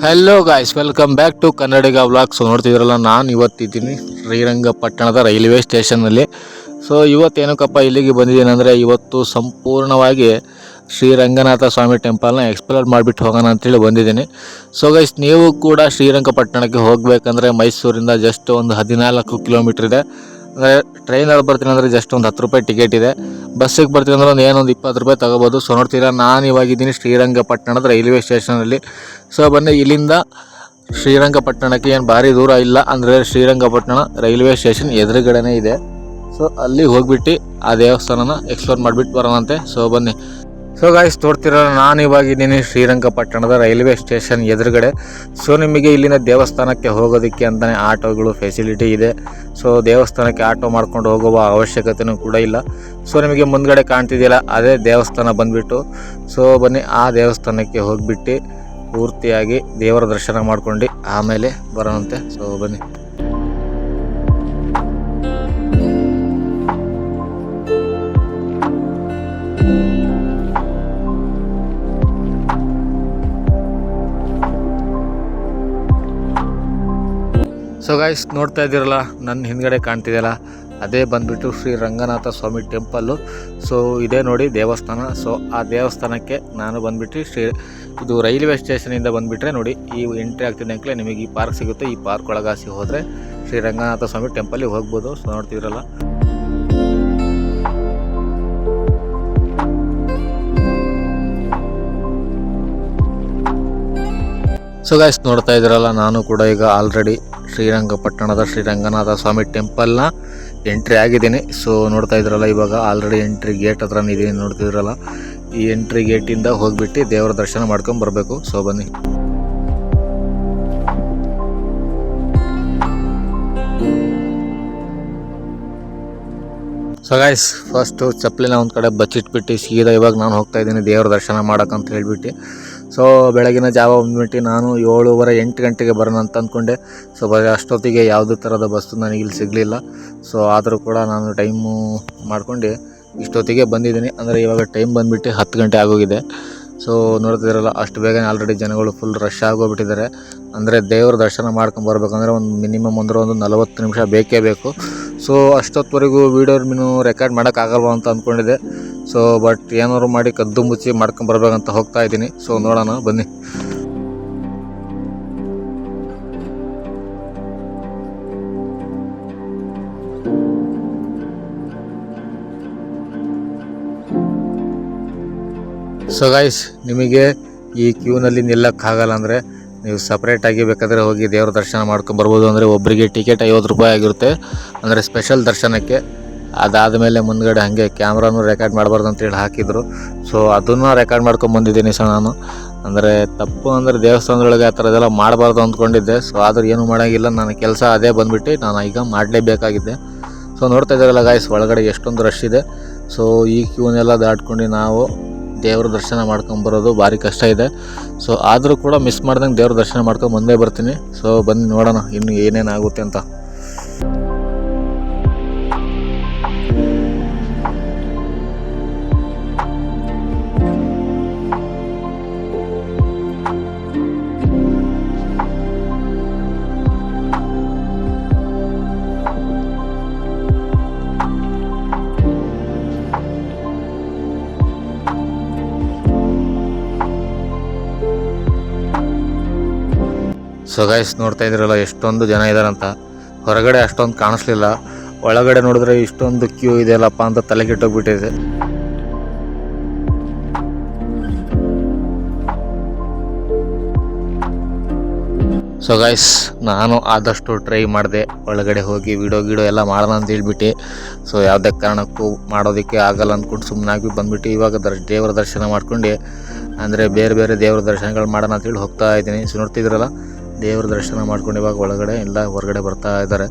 Hello guys, welcome back to Kannadiga vlogs. ನೋಡ್ತಿದ್ರಲ್ಲ, ನಾನು ಇವತ್ತಿದ್ದೀನಿ ಶ್ರೀರಂಗಪಟ್ಟಣದ ರೈಲ್ವೆ ಸ್ಟೇಷನ್ನಲ್ಲಿ. ಸೊ ಇವತ್ತೇನಕ್ಕಪ್ಪ ಇಲ್ಲಿಗೆ ಬಂದಿದ್ದೀನಿ ಅಂದರೆ, ಇವತ್ತು ಸಂಪೂರ್ಣವಾಗಿ ಶ್ರೀರಂಗನಾಥ ಸ್ವಾಮಿ ಟೆಂಪಲ್ನ ಎಕ್ಸ್ಪ್ಲೋರ್ ಮಾಡಿಬಿಟ್ಟು ಹೋಗೋಣ ಅಂತೇಳಿ ಬಂದಿದ್ದೀನಿ. ಸೊ ಗೈಸ್, ನೀವು ಕೂಡ ಶ್ರೀರಂಗಪಟ್ಟಣಕ್ಕೆ ಹೋಗಬೇಕಂದ್ರೆ ಮೈಸೂರಿಂದ ಜಸ್ಟ್ ಒಂದು 14 ಕಿಲೋಮೀಟ್ರ್ ಇದೆ. ಅಂದರೆ ಟ್ರೈನಲ್ಲಿ ಬರ್ತೀನಿ ಅಂದರೆ ಜಸ್ಟ್ ಒಂದು 10 ರೂಪಾಯಿ ಟಿಕೆಟ್ ಇದೆ. ಬಸ್ಸಿಗೆ ಬರ್ತೀನಿ ಅಂದ್ರೆ ಒಂದು 20 ರೂಪಾಯಿ ತೊಗೋಬೋದು. ಸೊ ನೋಡ್ತೀರಾ, ನಾನು ಇವಾಗಿದ್ದೀನಿ ಶ್ರೀರಂಗಪಟ್ಟಣದ ರೈಲ್ವೆ ಸ್ಟೇಷನಲ್ಲಿ. ಸೊ ಬನ್ನಿ, ಇಲ್ಲಿಂದ ಶ್ರೀರಂಗಪಟ್ಟಣಕ್ಕೆ ಏನು ಭಾರಿ ದೂರ ಇಲ್ಲ. ಅಂದರೆ ಶ್ರೀರಂಗಪಟ್ಟಣ ರೈಲ್ವೆ ಸ್ಟೇಷನ್ ಎದುರುಗಡೆನೇ ಇದೆ. ಸೊ ಅಲ್ಲಿ ಹೋಗ್ಬಿಟ್ಟು ಆ ದೇವಸ್ಥಾನನ ಎಕ್ಸ್ಪ್ಲೋರ್ ಮಾಡಿಬಿಟ್ಟು ಬರೋಣಂತೆ. ಸೊ ಬನ್ನಿ. ಸೊ ಗಾಯ್ಸ್, ನೋಡ್ತಿರಲ್ಲ, ನಾನು ಇವಾಗಿದ್ದೀನಿ ಶ್ರೀರಂಗಪಟ್ಟಣದ ರೈಲ್ವೆ ಸ್ಟೇಷನ್ ಎದುರುಗಡೆ. ಸೊ ನಿಮಗೆ ಇಲ್ಲಿನ ದೇವಸ್ಥಾನಕ್ಕೆ ಹೋಗೋದಕ್ಕೆ ಅಂತಲೇ ಆಟೋಗಳು ಫೆಸಿಲಿಟಿ ಇದೆ. ಸೊ ದೇವಸ್ಥಾನಕ್ಕೆ ಆಟೋ ಮಾಡ್ಕೊಂಡು ಹೋಗುವ ಅವಶ್ಯಕತೆಯೂ ಕೂಡ ಇಲ್ಲ. ಸೊ ನಿಮಗೆ ಮುಂದ್ಗಡೆ ಕಾಣ್ತಿದೆಯಲ್ಲ, ಅದೇ ದೇವಸ್ಥಾನ ಬಂದುಬಿಟ್ಟು. ಸೊ ಬನ್ನಿ, ಆ ದೇವಸ್ಥಾನಕ್ಕೆ ಹೋಗಿಬಿಟ್ಟು ಪೂರ್ತಿಯಾಗಿ ದೇವರ ದರ್ಶನ ಮಾಡ್ಕೊಂಡು ಆಮೇಲೆ ಬರೋಣಂತೆ. ಸೊ ಬನ್ನಿ. ಸೊ ಗಾಯ್ಸ್, ನೋಡ್ತಾ ಇದ್ದೀರಲ್ಲ, ನನ್ನ ಹಿಂದ್ಗಡೆ ಕಾಣ್ತಿದೆಯಲ್ಲ, ಅದೇ ಬಂದುಬಿಟ್ಟು ಶ್ರೀ ರಂಗನಾಥ ಸ್ವಾಮಿ ಟೆಂಪಲ್ಲು. ಸೊ ಇದೇ ನೋಡಿ ದೇವಸ್ಥಾನ. ಸೊ ಆ ದೇವಸ್ಥಾನಕ್ಕೆ ನಾನು ಬಂದುಬಿಟ್ಟು ಇದು ರೈಲ್ವೆ ಸ್ಟೇಷನಿಂದ ಬಂದುಬಿಟ್ರೆ ನೋಡಿ, ಈ ಎಂಟ್ರಿ ಆಗ್ತಿದ್ದ ಅಂಕಲೇ ನಿಮಗೆ ಈ ಪಾರ್ಕ್ ಸಿಗುತ್ತೆ. ಈ ಪಾರ್ಕ್ ಒಳಗಾಸಿ ಹೋದರೆ ಶ್ರೀ ರಂಗನಾಥ ಸ್ವಾಮಿ ಟೆಂಪಲ್ಲಿಗೆ ಹೋಗ್ಬೋದು. ಸೊ ನೋಡ್ತಿದ್ರಲ್ಲ, ಸೊ ಗಾಯ್ಸ್, ನೋಡ್ತಾ ಇದ್ದೀರಲ್ಲ, ನಾನು ಕೂಡ ಈಗ ಆಲ್ರೆಡಿ ಶ್ರೀರಂಗಪಟ್ಟಣದ ಶ್ರೀರಂಗನಾಥ ಸ್ವಾಮಿ ಟೆಂಪಲ್ನ ಎಂಟ್ರಿ ಆಗಿದ್ದೀನಿ. ಸೊ ನೋಡ್ತಾ ಇದ್ರಲ್ಲ, ಇವಾಗ ಆಲ್ರೆಡಿ ಎಂಟ್ರಿ ಗೇಟ್ ಹತ್ರ ಇದ್ದೀನಿ. ನೋಡ್ತಿದ್ರಲ್ಲ, ಈ ಎಂಟ್ರಿ ಗೇಟಿಂದ ಹೋಗ್ಬಿಟ್ಟು ದೇವರ ದರ್ಶನ ಮಾಡ್ಕೊಂಡು ಬರಬೇಕು. ಸೊ ಬನ್ನಿ. ಸೊ ಗಾಯ್ಸ್, ಫಸ್ಟು ಚಪ್ಪಲಿನ ಒಂದು ಕಡೆ ಬಚ್ಚಿಟ್ಬಿಟ್ಟು ಸೀದಾ ಇವಾಗ ನಾನು ಹೋಗ್ತಾ ಇದ್ದೀನಿ ದೇವರ ದರ್ಶನ ಮಾಡೋಕ್ಕಂತ ಹೇಳ್ಬಿಟ್ಟು. ಸೊ ಬೆಳಗಿನ ಜಾವ ಬಂದ್ಬಿಟ್ಟು ನಾನು 7:30-8 ಗಂಟೆಗೆ ಬರೋಣ ಅಂತ ಅಂದ್ಕೊಂಡೆ. ಸೊ ಅಷ್ಟೊತ್ತಿಗೆ ಯಾವುದೇ ಥರದ ಬಸ್ಸು ನನಗಿಲ್ಲಿ ಸಿಗಲಿಲ್ಲ. ಸೊ ಆದರೂ ಕೂಡ ನಾನು ಟೈಮು ಮಾಡ್ಕೊಂಡು ಇಷ್ಟೊತ್ತಿಗೆ ಬಂದಿದ್ದೀನಿ. ಅಂದರೆ ಇವಾಗ ಟೈಮ್ ಬಂದುಬಿಟ್ಟು 10 ಗಂಟೆ ಆಗೋಗಿದೆ. ಸೊ ನೋಡ್ತಿದ್ದೀರಲ್ಲ, ಅಷ್ಟು ಬೇಗನೆ ಆಲ್ರೆಡಿ ಜನಗಳು ಫುಲ್ ರಶ್ ಆಗೋಗ್ಬಿಟ್ಟಿದ್ದಾರೆ. ಅಂದರೆ ದೇವ್ರ ದರ್ಶನ ಮಾಡ್ಕೊಂಬರ್ಬೇಕಂದ್ರೆ ಒಂದು ಮಿನಿಮಮ್ ಅಂದರೆ ಒಂದು 40 ನಿಮಿಷ ಬೇಕೇ ಬೇಕು. ಸೊ ಅಷ್ಟೊತ್ತವರೆಗೂ ವೀಡಿಯೋ ರೆಕಾರ್ಡ್ ಮಾಡೋಕ್ಕಾಗಲ್ವ ಅಂತ ಅಂದ್ಕೊಂಡಿದ್ದೆ. ಸೊ ಬಟ್ ಏನಾದ್ರು ಮಾಡಿ ಕದ್ದು ಮುಚ್ಚಿ ಮಾಡ್ಕೊಂಬರ್ಬೇಕಂತ ಹೋಗ್ತಾ ಇದ್ದೀನಿ. ಸೊ ನೋಡೋಣ ಬನ್ನಿ. ಸೊ ಗೈಸ್, ನಿಮಗೆ ಈ ಕ್ಯೂನಲ್ಲಿ ನಿಲ್ಲಕ್ಕಾಗಲ್ಲ ಅಂದರೆ ನೀವು ಸಪ್ರೇಟಾಗಿ ಬೇಕಾದರೆ ಹೋಗಿ ದೇವ್ರ ದರ್ಶನ ಮಾಡ್ಕೊಂಬರ್ಬೋದು. ಅಂದರೆ ಒಬ್ಬರಿಗೆ ಟಿಕೆಟ್ 50 ರೂಪಾಯಿ ಆಗಿರುತ್ತೆ, ಅಂದರೆ ಸ್ಪೆಷಲ್ ದರ್ಶನಕ್ಕೆ. ಅದಾದಮೇಲೆ ಮುಂದ್ಗಡೆ ಹಾಗೆ ಕ್ಯಾಮ್ರಾನು ರೆಕಾರ್ಡ್ ಮಾಡಬಾರ್ದು ಅಂತೇಳಿ ಹಾಕಿದರು. ಸೊ ಅದನ್ನು ರೆಕಾರ್ಡ್ ಮಾಡ್ಕೊಂಬಂದಿದ್ದೀನಿ. ಸೊ ನಾನು ಅಂದರೆ ತಪ್ಪು ಅಂದರೆ ದೇವಸ್ಥಾನದೊಳಗೆ ಆ ಥರದ್ದೆಲ್ಲ ಮಾಡಬಾರ್ದು ಅಂದ್ಕೊಂಡಿದ್ದೆ. ಸೊ ಆದರೂ ಏನೂ ಮಾಡೋಂಗಿಲ್ಲ, ನನ್ನ ಕೆಲಸ ಅದೇ ಬಂದುಬಿಟ್ಟು ನಾನು ಈಗ ಮಾಡಲೇಬೇಕಾಗಿದ್ದೆ. ಸೊ ನೋಡ್ತಾ ಇದ್ದಾರಲ್ಲ ಗಾಯ್ಸ್, ಒಳಗಡೆ ಎಷ್ಟೊಂದು ರಶ್ ಇದೆ. ಸೊ ಈ ಕ್ಯೂನೆಲ್ಲ ದಾಟ್ಕೊಂಡು ನಾವು ದೇವ್ರ ದರ್ಶನ ಮಾಡ್ಕೊಂಬರೋದು ಭಾರಿ ಕಷ್ಟ ಇದೆ. ಸೊ ಆದರೂ ಕೂಡ ಮಿಸ್ ಮಾಡ್ದಂಗೆ ದೇವ್ರ ದರ್ಶನ ಮಾಡ್ಕೊಂಡು ಮುಂದೆ ಬರ್ತೀನಿ. ಸೊ ಬನ್ನಿ ನೋಡೋಣ ಇನ್ನು ಏನೇನಾಗುತ್ತೆ ಅಂತ. ಸೊ ಗೈಸ್, ನೋಡ್ತಾ ಇದ್ದೀರಲ್ಲ ಎಷ್ಟೊಂದು ಜನ ಇದ್ದಾರಂತ. ಹೊರಗಡೆ ಅಷ್ಟೊಂದು ಕಾಣಿಸ್ಲಿಲ್ಲ, ಒಳಗಡೆ ನೋಡಿದ್ರೆ ಇಷ್ಟೊಂದು ಕ್ಯೂ ಇದೆಯಲ್ಲಪ್ಪ ಅಂತ ತಲೆ ಕೆಟ್ಟೋಗ್ಬಿಟ್ಟಿದೆ. ಸೊ ಗೈಸ್, ನಾನು ಆದಷ್ಟು ಟ್ರೈ ಮಾಡಿದೆ ಒಳಗಡೆ ಹೋಗಿ ವಿಡಿಯೋ ಎಲ್ಲ ಮಾಡೋಣ ಅಂತ ಹೇಳ್ಬಿಟ್ಟು. ಸೊ ಯಾವುದೇ ಕಾರಣಕ್ಕೂ ಮಾಡೋದಕ್ಕೆ ಆಗಲ್ಲ ಅಂದ್ಕೊಂಡು ಸುಮ್ಮನಾಗಿ ಬಂದುಬಿಟ್ಟು ಇವಾಗ ದೇವರ ದರ್ಶನ ಮಾಡ್ಕೊಂಡು, ಅಂದರೆ ಬೇರೆ ಬೇರೆ ದೇವ್ರ ದರ್ಶನಗಳು ಮಾಡೋಣ ಅಂತೇಳಿ ಹೋಗ್ತಾ ಇದ್ದೀನಿ. ಸೊ ನೋಡ್ತಿದ್ದೀರಲ್ಲ, ದೇವ್ರ ದರ್ಶನ ಮಾಡ್ಕೊಂಡು ಇವಾಗ ಒಳಗಡೆ ಎಲ್ಲ ಹೊರಗಡೆ ಬರ್ತಾ ಇದ್ದಾರೆ.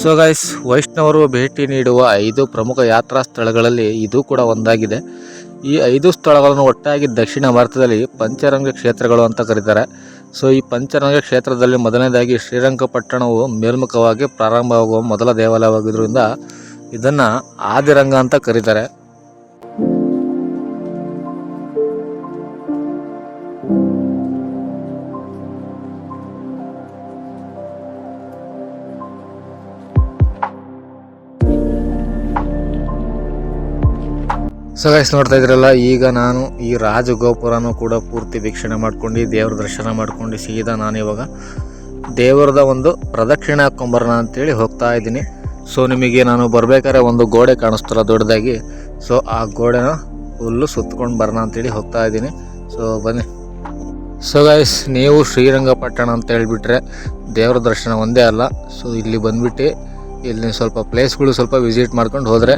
ಸೊ ಗೈಸ್, ವೈಷ್ಣವರು ಭೇಟಿ ನೀಡುವ 5 ಪ್ರಮುಖ ಯಾತ್ರಾ ಸ್ಥಳಗಳಲ್ಲಿ ಇದು ಕೂಡ ಒಂದಾಗಿದೆ. ಈ 5 ಸ್ಥಳಗಳನ್ನು ಒಟ್ಟಾಗಿ ದಕ್ಷಿಣ ಭಾರತದಲ್ಲಿ ಪಂಚರಂಗ ಕ್ಷೇತ್ರಗಳು ಅಂತ ಕರೀತಾರೆ. ಸೊ ಈ ಪಂಚರಂಗ ಕ್ಷೇತ್ರದಲ್ಲಿ ಮೊದಲನೇದಾಗಿ ಶ್ರೀರಂಗಪಟ್ಟಣವು ಮೇಲ್ಮುಖವಾಗಿ ಪ್ರಾರಂಭವಾಗುವ ಮೊದಲ ದೇವಾಲಯವಾಗಿದ್ದರಿಂದ ಇದನ್ನು ಆದಿರಂಗ ಅಂತ ಕರೀತಾರೆ. ಸೊ ಗೈಸ್, ನೋಡ್ತಾ ಇದ್ರಲ್ಲ, ಈಗ ನಾನು ಈ ರಾಜಗೋಪುರನೂ ಕೂಡ ಪೂರ್ತಿ ವೀಕ್ಷಣೆ ಮಾಡ್ಕೊಂಡು ದೇವ್ರ ದರ್ಶನ ಮಾಡ್ಕೊಂಡು ಸೀದಾ ನಾನು ಇವಾಗ ದೇವರದ ಒಂದು ಪ್ರದಕ್ಷಿಣೆ ಹಾಕ್ಕೊಂಬರೋಣ ಅಂತೇಳಿ ಹೋಗ್ತಾ ಇದ್ದೀನಿ. ಸೊ ನಿಮಗೆ ನಾನು ಬರಬೇಕಾದ್ರೆ ಒಂದು ಗೋಡೆ ಕಾಣಿಸ್ತಲ್ಲ ದೊಡ್ಡದಾಗಿ, ಸೊ ಆ ಗೋಡೆನ ಫುಲ್ಲು ಸುತ್ಕೊಂಡು ಬರೋಣ ಅಂತೇಳಿ ಹೋಗ್ತಾ ಇದ್ದೀನಿ. ಸೊ ಬನ್ನಿ. ಸೊ ಗೈಸ್, ನೀವು ಶ್ರೀರಂಗಪಟ್ಟಣ ಅಂತ ಹೇಳಿಬಿಟ್ರೆ ದೇವರ ದರ್ಶನ ಒಂದೇ ಅಲ್ಲ. ಸೊ ಇಲ್ಲಿ ಬಂದುಬಿಟ್ಟು ಇಲ್ಲಿ ಸ್ವಲ್ಪ ಪ್ಲೇಸ್ಗಳು ಸ್ವಲ್ಪ ವಿಸಿಟ್ ಮಾಡ್ಕೊಂಡು ಹೋದರೆ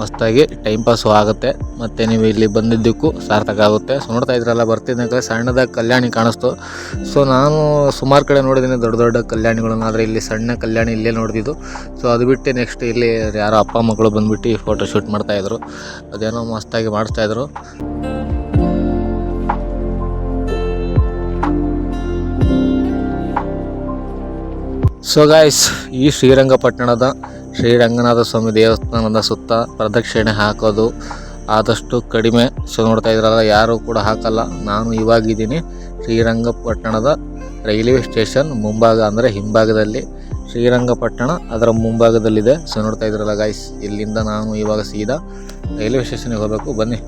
ಮಸ್ತಾಗಿ ಟೈಮ್ ಪಾಸು ಆಗುತ್ತೆ, ಮತ್ತು ನೀವು ಇಲ್ಲಿ ಬಂದಿದ್ದಕ್ಕೂ ಸಾರ್ಥಕ ಆಗುತ್ತೆ. ಸೊ ನೋಡ್ತಾ ಇದ್ರಲ್ಲ, ಬರ್ತಿದ್ದಾಗ ಸಣ್ಣದಾಗಿ ಕಲ್ಯಾಣಿ ಕಾಣಿಸ್ತು. ಸೊ ನಾನು ಸುಮಾರು ಕಡೆ ನೋಡಿದ್ದೀನಿ ದೊಡ್ಡ ದೊಡ್ಡ ಕಲ್ಯಾಣಿಗಳನ್ನು, ಆದರೆ ಇಲ್ಲಿ ಸಣ್ಣ ಕಲ್ಯಾಣಿ ಇಲ್ಲೇ ನೋಡಿದ್ದು. ಸೊ ಅದು ಬಿಟ್ಟು ನೆಕ್ಸ್ಟ್ ಇಲ್ಲಿ ಯಾರೋ ಅಪ್ಪ ಮಕ್ಕಳು ಬಂದುಬಿಟ್ಟು ಫೋಟೋ ಶೂಟ್ ಮಾಡ್ತಾಯಿದ್ರು, ಅದೇನೋ ಮಸ್ತಾಗಿ ಮಾಡಿಸ್ತಾಯಿದ್ರು. ಸೊ ಗಾಯ್ಸ್, ಈ ಶ್ರೀರಂಗಪಟ್ಟಣದ ಶ್ರೀರಂಗನಾಥ ಸ್ವಾಮಿ ದೇವಸ್ಥಾನದ ಸುತ್ತ ಪ್ರದಕ್ಷಿಣೆ ಹಾಕೋದು ಆದಷ್ಟು ಕಡಿಮೆ. ಸೊ ನೋಡ್ತಾ ಇದ್ರಲ್ಲ, ಯಾರೂ ಕೂಡ ಹಾಕಲ್ಲ. ನಾನು ಇವಾಗಿದ್ದೀನಿ ಶ್ರೀರಂಗಪಟ್ಟಣದ ರೈಲ್ವೆ ಸ್ಟೇಷನ್ ಮುಂಭಾಗ, ಅಂದರೆ ಹಿಂಭಾಗದಲ್ಲಿ. ಶ್ರೀರಂಗಪಟ್ಟಣ ಅದರ ಮುಂಭಾಗದಲ್ಲಿದೆ. ಸೊ ನೋಡ್ತಾ ಇದ್ರಲ್ಲ ಗಾಯ್ಸ್, ಇಲ್ಲಿಂದ ನಾನು ಇವಾಗ ಸೀದಾ ರೈಲ್ವೆ ಸ್ಟೇಷನ್ಗೆ ಹೋಗಬೇಕು. ಬನ್ನಿ.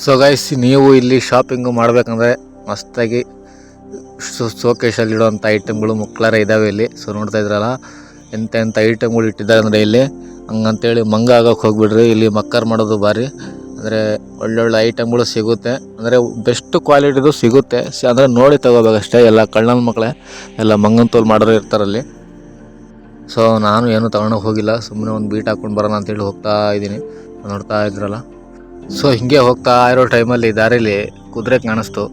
ಸೊ ಗೈಸ್, ನೀವು ಇಲ್ಲಿ ಶಾಪಿಂಗು ಮಾಡಬೇಕಂದ್ರೆ ಮಸ್ತಾಗಿ ಶೋಕೇಶಲ್ಲಿಡುವಂಥ ಐಟಮ್ಗಳು ಮುಕ್ಲಾರ ಇದ್ದಾವೆ ಇಲ್ಲಿ. ಸೊ ನೋಡ್ತಾ ಇದ್ರಲ್ಲ, ಎಂಥ ಐಟಮ್ಗಳು ಇಟ್ಟಿದ್ದಾರೆ ಅಂದರೆ ಇಲ್ಲಿ ಹಂಗಂತೇಳಿ ಮಂಗ ಆಗೋಕ್ಕೆ ಹೋಗ್ಬಿಡ್ರಿ. ಇಲ್ಲಿ ಮಕ್ಕರ್ ಮಾಡೋದು ಭಾರಿ, ಅಂದರೆ ಒಳ್ಳೊಳ್ಳೆ ಐಟಮ್ಗಳು ಸಿಗುತ್ತೆ, ಅಂದರೆ ಬೆಸ್ಟ್ ಕ್ವಾಲಿಟಿದು ಸಿಗುತ್ತೆ. ಅಂದರೆ ನೋಡಿ ತಗೋಬೇಕಷ್ಟೇ. ಎಲ್ಲ ಕಳ್ಳನ ಮಕ್ಕಳೇ, ಎಲ್ಲ ಮಂಗನ ತೋಲ್ ಮಾಡೋರು ಇರ್ತಾರಲ್ಲಿ. ಸೊ ನಾನು ಏನು ತೊಗೊಂಡೋಗಿ ಹೋಗಿಲ್ಲ, ಸುಮ್ಮನೆ ಒಂದು ಬೀಟ್ ಹಾಕ್ಕೊಂಡು ಬರೋಣ ಅಂತೇಳಿ ಹೋಗ್ತಾ ಇದ್ದೀನಿ. ನೋಡ್ತಾ ಇದ್ರಲ್ಲ, ಸೊ ಹಿಂಗೆ ಹೋಗ್ತಾ ಇರೋ ಟೈಮಲ್ಲಿ ದಾರಿಲಿ ಕುದುರೆ ಕಾಣಿಸ್ತು.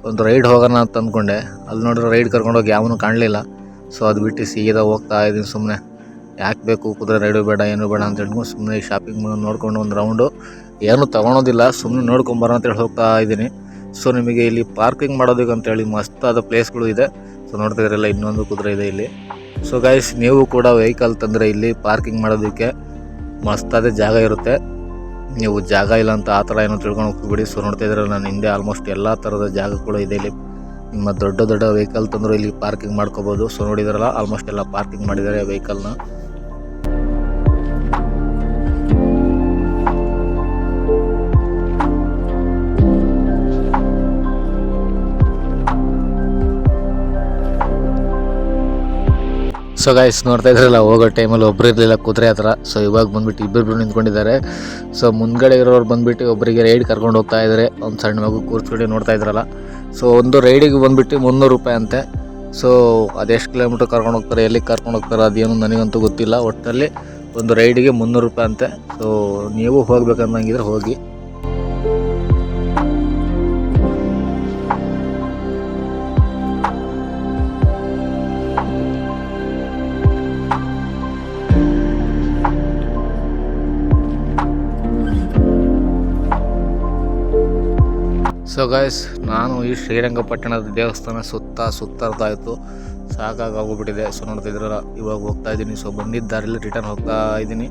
ಒಂದು ರೈಡ್ ಹೋಗೋಣ ಅಂತ ಅಂದ್ಕೊಂಡೆ, ಅಲ್ಲಿ ನೋಡಿದ್ರೆ ರೈಡ್ ಕರ್ಕೊಂಡೋಗಿ ಯಾವನು ಕಾಣಲಿಲ್ಲ. ಸೊ ಅದು ಬಿಟ್ಟು ಸೀದಾ ಹೋಗ್ತಾ ಇದ್ದೀನಿ. ಸುಮ್ಮನೆ ಯಾಕೆ ಬೇಕು ಕುದುರೆ ರೈಡು ಬೇಡ ಏನು ಬೇಡ ಅಂತ ಹೇಳ್ಕೊಂಡು ಸುಮ್ಮನೆ ಈ ಶಾಪಿಂಗ್ ನೋಡ್ಕೊಂಡು ಒಂದು ರೌಂಡು, ಏನು ತೊಗೊಳೋದಿಲ್ಲ, ಸುಮ್ಮನೆ ನೋಡ್ಕೊಂಬರೋ ಅಂತೇಳಿ ಹೋಗ್ತಾ ಇದ್ದೀನಿ. ಸೊ ನಿಮಗೆ ಇಲ್ಲಿ ಪಾರ್ಕಿಂಗ್ ಮಾಡೋದಕ್ಕೆ ಅಂತೇಳಿ ಮಸ್ತಾದ ಪ್ಲೇಸ್ಗಳು ಇದೆ. ಸೊ ನೋಡ್ತಾ ಇದ್ರಲ್ಲ, ಇನ್ನೊಂದು ಕುದುರೆ ಇದೆ ಇಲ್ಲಿ. ಸೊ ಗೈಸ್, ನೀವು ಕೂಡ ವೆಹಿಕಲ್ ತಂದರೆ ಇಲ್ಲಿ ಪಾರ್ಕಿಂಗ್ ಮಾಡೋದಕ್ಕೆ ಮಸ್ತಾದ ಜಾಗ ಇರುತ್ತೆ. ನೀವು ಜಾಗ ಇಲ್ಲ ಅಂತ ಆ ಥರ ಏನೋ ತಿಳ್ಕೊಂಡು ಹೋಗ್ಬಿಡಿ. ಸೊ ನೋಡ್ತಾ ಇದ್ರೆ ನಾನು ಹಿಂದೆ ಆಲ್ಮೋಸ್ಟ್ ಎಲ್ಲ ಥರದ ಜಾಗಗಳು ಇದೆ ಇಲ್ಲಿ. ನಿಮ್ಮ ದೊಡ್ಡ ದೊಡ್ಡ ವೆಹಿಕಲ್ ತಂದರೂ ಇಲ್ಲಿ ಪಾರ್ಕಿಂಗ್ ಮಾಡ್ಕೋಬೋದು. ಸೊ ನೋಡಿದ್ರಲ್ಲ, ಆಲ್ಮೋಸ್ಟ್ ಎಲ್ಲ ಪಾರ್ಕಿಂಗ್ ಮಾಡಿದ್ದಾರೆ ವೆಹಿಕಲ್ನ. ಸೊ ಗೈಸ್, ನೋಡ್ತಾ ಇದ್ರಲ್ಲ, ಹೋಗೋ ಟೈಮಲ್ಲಿ ಒಬ್ಬರು ಇರಲಿಲ್ಲ ಕುದುರೆ ಹತ್ರ. ಸೊ ಇವಾಗ ಬಂದುಬಿಟ್ಟು ಇಬ್ಬರು ನಿಂತ್ಕೊಂಡಿದ್ದಾರೆ. ಸೊ ಮುಂದ್ಗಡೆ ಇರೋರು ಬಂದುಬಿಟ್ಟು ಒಬ್ಬರಿಗೆ ರೈಡ್ ಕರ್ಕೊಂಡು ಹೋಗ್ತಾ ಇದ್ದಾರೆ, ಒಂದು ಸಣ್ಣ ಮಗು ಕೂರ್ಸ್ಕೊಂಡು ನೋಡ್ತಾ ಇದ್ರಲ್ಲ. ಸೊ ಒಂದು ರೈಡಿಗೆ ಬಂದುಬಿಟ್ಟು 300 ರೂಪಾಯಿ ಅಂತೆ. ಸೊ ಅದೆಷ್ಟು ಕಿಲೋಮೀಟ್ರ್ ಕರ್ಕೊಂಡು ಹೋಗ್ತಾರೆ, ಎಲ್ಲಿಗೆ ಕರ್ಕೊಂಡು ಹೋಗ್ತಾರೆ ಅದೇನು ನನಗಂತೂ ಗೊತ್ತಿಲ್ಲ. ಒಟ್ಟಲ್ಲಿ ಒಂದು ರೈಡಿಗೆ 300 ರೂಪಾಯಿ ಅಂತೆ. ಸೊ ನೀವು ಹೋಗ್ಬೇಕಂದಂಗಿದ್ರೆ ಹೋಗಿ. ಸೊ ಗೈಸ್, ನಾನು ಈ ಶ್ರೀರಂಗಪಟ್ಟಣದ ದೇವಸ್ಥಾನ ಸುತ್ತಾಯಿತು, ಸಾಕಾಗೋಗ್ಬಿಟ್ಟಿದೆ. ಸೊ ನೋಡ್ತಿದ್ರಲ್ಲ, ಇವಾಗ ಹೋಗ್ತಾ ಇದ್ದೀನಿ. ಸೊ ಬಂದಿದ್ದ ದಾರಿಯಲ್ಲಿ ರಿಟರ್ನ್ ಹೋಗ್ತಾ ಇದ್ದೀನಿ.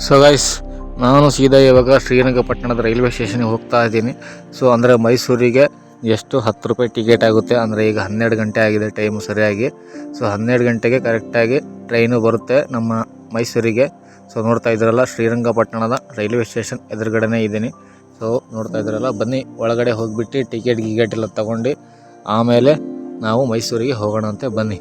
ಸೊ ಗೈಸ್, ನಾನು ಸೀದಾ ಇವಾಗ ಶ್ರೀರಂಗಪಟ್ಟಣದ ರೈಲ್ವೆ ಸ್ಟೇಷನ್ಗೆ ಹೋಗ್ತಾ ಇದ್ದೀನಿ. ಸೊ ಅಂದರೆ ಮೈಸೂರಿಗೆ ಎಷ್ಟು 10 ರೂಪಾಯಿ ಟಿಕೆಟ್ ಆಗುತ್ತೆ. ಅಂದರೆ ಈಗ 12 ಗಂಟೆ ಆಗಿದೆ ಟೈಮು ಸರಿಯಾಗಿ. ಸೊ 12 ಗಂಟೆಗೆ ಕರೆಕ್ಟಾಗಿ ಟ್ರೈನು ಬರುತ್ತೆ ನಮ್ಮ ಮೈಸೂರಿಗೆ. ಸೊ ನೋಡ್ತಾ ಇದ್ದೀರಲ್ಲ, ಶ್ರೀರಂಗಪಟ್ಟಣದ ರೈಲ್ವೆ ಸ್ಟೇಷನ್ ಎದುರುಗಡೆನೇ ಇದ್ದೀನಿ. ಸೊ ನೋಡ್ತಾ ಇದ್ದೀರಲ್ಲ, ಬನ್ನಿ ಒಳಗಡೆ ಹೋಗಿಬಿಟ್ಟು ಟಿಕೆಟ್ ಎಲ್ಲ ತೊಗೊಂಡು ಆಮೇಲೆ ನಾವು ಮೈಸೂರಿಗೆ ಹೋಗೋಣ ಅಂತೆ, ಬನ್ನಿ.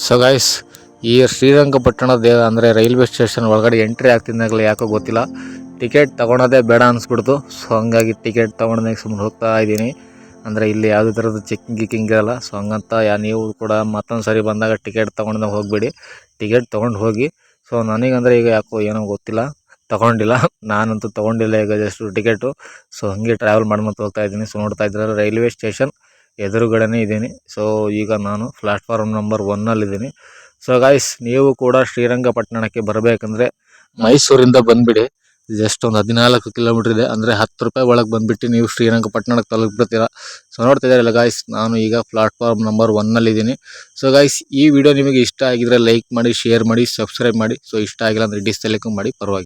ಸೊ ಗೈಸ್, ಈ ಶ್ರೀರಂಗಪಟ್ಟಣ ಅಂದರೆ ರೈಲ್ವೆ ಸ್ಟೇಷನ್ ಒಳಗಡೆ ಎಂಟ್ರಿ ಆಗ್ತಿದ್ದಾಗಲೇ ಯಾಕೋ ಗೊತ್ತಿಲ್ಲ ಟಿಕೆಟ್ ತೊಗೊಳೋದೇ ಬೇಡ ಅನಿಸ್ಬಿಡ್ತು. ಸೊ ಹಂಗಾಗಿ ಟಿಕೆಟ್ ತೊಗೊಂಡಾಗ ಸುಮ್ಮನೆ ಹೋಗ್ತಾ ಇದ್ದೀನಿ. ಅಂದರೆ ಇಲ್ಲಿ ಯಾವುದೇ ಥರದ ಚೆಕಿಂಗ್ ಗಿಕ್ಕಿಂಗ್ ಇರಲ್ಲ. ಸೊ ಹಂಗಂತ ನೀವು ಕೂಡ ಮತ್ತೊಂದು ಸರಿ ಬಂದಾಗ ಟಿಕೆಟ್ ತೊಗೊಂಡು ಹೋಗಬೇಡಿ, ಟಿಕೆಟ್ ತೊಗೊಂಡು ಹೋಗಿ. ಸೊ ನನಗಂದರೆ ಈಗ ಯಾಕೋ ಏನೋ ಗೊತ್ತಿಲ್ಲ, ತೊಗೊಂಡಿಲ್ಲ. ನಾನಂತೂ ತೊಗೊಂಡಿಲ್ಲ ಈಗ ಜಸ್ಟ್ ಟಿಕೆಟು. ಸೊ ಹಾಗೆ ಟ್ರಾವೆಲ್ ಮಾಡ್ಕೊಂತ ಹೋಗ್ತಾ ಇದ್ದೀನಿ. ಸೊ ನೋಡ್ತಾ ಇದ್ದಾರೆ ರೈಲ್ವೆ ಸ್ಟೇಷನ್ ಎದುರುಗಡೆನೇ ಇದ್ದೀನಿ. ಸೊ ಈಗ ನಾನು ಪ್ಲಾಟ್ಫಾರ್ಮ್ ನಂಬರ್ 1ನಲ್ಲಿದ್ದೀನಿ. ಸೊ ಗಾಯ್ಸ್, ನೀವು ಕೂಡ ಶ್ರೀರಂಗಪಟ್ಟಣಕ್ಕೆ ಬರಬೇಕಂದ್ರೆ ಮೈಸೂರಿಂದ ಬಂದುಬಿಡಿ. ಜಸ್ಟ್ ಒಂದು 14 ಕಿಲೋಮೀಟ್ರ್ ಇದೆ. ಅಂದರೆ 10 ರೂಪಾಯಿ ಒಳಗೆ ಬಂದುಬಿಟ್ಟು ನೀವು ಶ್ರೀರಂಗಪಟ್ಟಣಕ್ಕೆ ತಲುಪಿರ್ತೀರ. ಸೊ ನೋಡ್ತಾ ಇದ್ದೀರಲ್ಲ ಗಾಯ್ಸ್, ನಾನು ಈಗ ಪ್ಲಾಟ್ಫಾರ್ಮ್ ನಂಬರ್ 1ನಲ್ಲಿದ್ದೀನಿ. ಸೊ ಗಾಯ್ಸ್, ಈ ವಿಡಿಯೋ ನಿಮಗೆ ಇಷ್ಟ ಆಗಿದ್ರೆ ಲೈಕ್ ಮಾಡಿ, ಶೇರ್ ಮಾಡಿ, ಸಬ್ಸ್ಕ್ರೈಬ್ ಮಾಡಿ. ಸೊ ಇಷ್ಟ ಆಗಿಲ್ಲ ಅಂದರೆ ಡಿಸ್ಲೈಕ್ ಮಾಡಿ, ಪರವಾಗಿ.